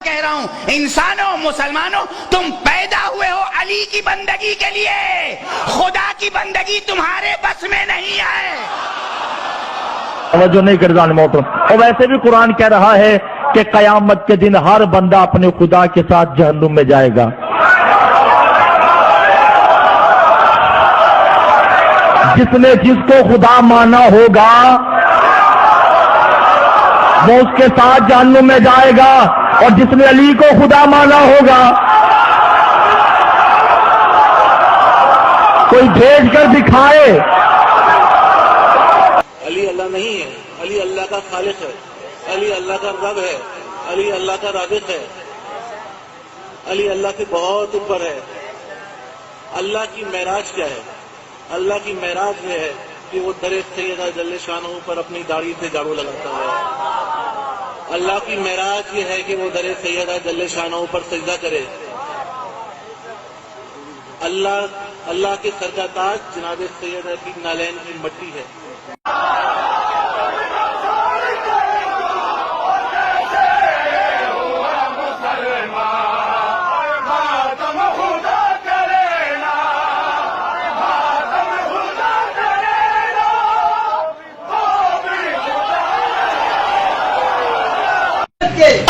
کہہ رہا ہوں، انسانوں، مسلمانوں، تم پیدا ہوئے ہو علی کی بندگی کے لیے، خدا کی بندگی تمہارے بس میں نہیں ہے۔ توجہ نہیں کر جان محترم۔ اور ویسے بھی قرآن کہہ رہا ہے کہ قیامت کے دن ہر بندہ اپنے خدا کے ساتھ جہنم میں جائے گا۔ جس نے جس کو خدا مانا ہوگا وہ اس کے ساتھ جہنم میں جائے گا، اور جس نے علی کو خدا مانا ہوگا کوئی بھیج کر دکھائے۔ علی اللہ نہیں ہے، علی اللہ کا خالق ہے، علی اللہ کا رب ہے، علی اللہ کا رازق ہے، علی اللہ سے بہت اوپر ہے۔ اللہ کی معراج کیا ہے؟ اللہ کی معراج یہ ہے کہ وہ در سیدہ جل شانہ پر اپنی داڑھی سے جھاڑو لگاتا ہے۔ اللہ کی معراج یہ ہے کہ وہ در سیدہ جل شانہ پر سجدہ کرے۔ اللہ کے سر کا تاج جناب سیدہ کی نالین کی مٹی ہے۔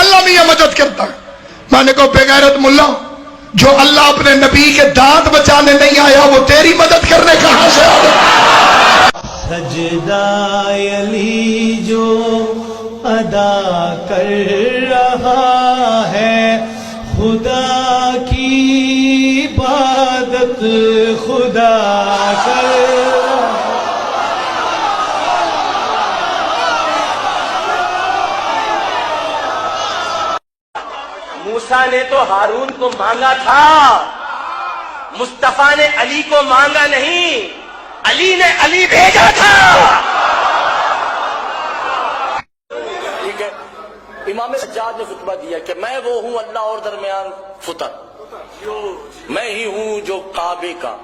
اللہ بھی یہ مدد کرتا ہے۔ میں نے کہا بغیرت ملا، جو اللہ اپنے نبی کے دانت بچانے نہیں آیا وہ تیری مدد کرنے کہاں سے آیا؟ سجدہ علی جو ادا کر رہا ہے، خدا کی عبادت خدا کر رہا ہے۔ موسیٰ نے تو ہارون کو مانگا تھا، مصطفیٰ نے علی کو مانگا نہیں، علی نے علی بھیجا تھا۔ ٹھیک ہے، امام سجاد نے خطبہ دیا کہ میں وہ ہوں اللہ اور درمیان فطر، میں ہی ہوں جو کعبے کا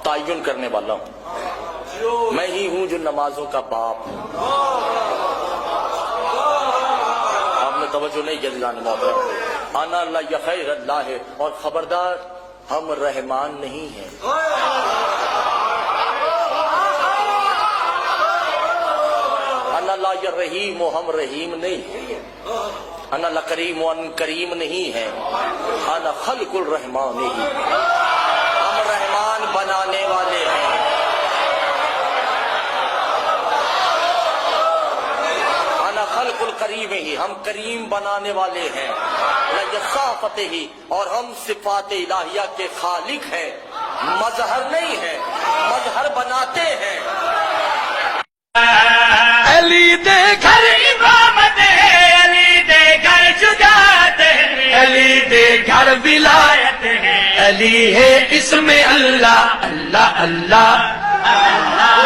تعین کرنے والا ہوں، میں ہی ہوں جو نمازوں کا باپ ہوں۔ توجہ نہیں کیا جان محترم، انا اللہ یا خیر اللہ ہے، اور خبردار ہم رحمان نہیں ہیں۔ انا اللہ یا رحیم و ہم رحیم نہیں ہیں، انا اللہ کریم و ان کریم نہیں ہیں، انا خلق الرحمان نہیں، ہم رحمان بنانے والے ہیں۔ خلق الکریم ہی، ہم کریم بنانے والے ہیں، لصافت ہی، اور ہم صفات الہیہ کے خالق ہیں، مظہر نہیں ہیں، مظہر بناتے ہیں۔ علی دے گھر امامت ہے، علی دے گھر شجاعت ہے، علی دے گھر ولایت ہے، علی ہے اسم اللہ اللہ اللہ اللہ۔